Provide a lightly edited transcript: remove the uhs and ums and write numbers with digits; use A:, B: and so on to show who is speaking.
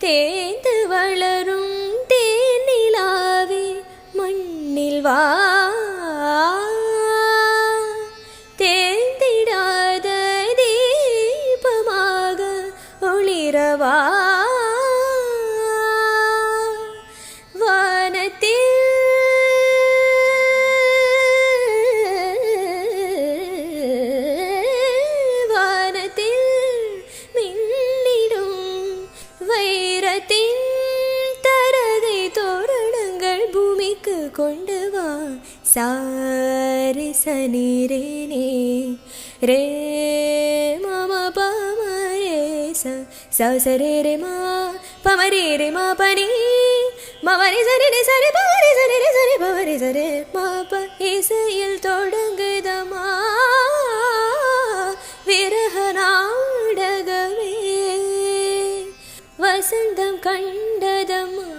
A: தேந்து வளரும் தேனிலாவே மண்ணில் வா, தேந்திடாத தீபமாக ஒளிரவா. வானத்தில் மின்னிடும் வைரத்தின் தரகை தோரணங்கள் பூமிக்கு கொண்டு வா. சாரி சனிரே நே ரே மம பமரே சரே ரே மா பமரே ரே மா பனி மவரி சரி ரே சரி பவரி சரி ரே சரி பவரி சரி மா ப. இசையில் தொடங்குதமா விரக நாடகமே, வசந்தம் கண்டதம்மா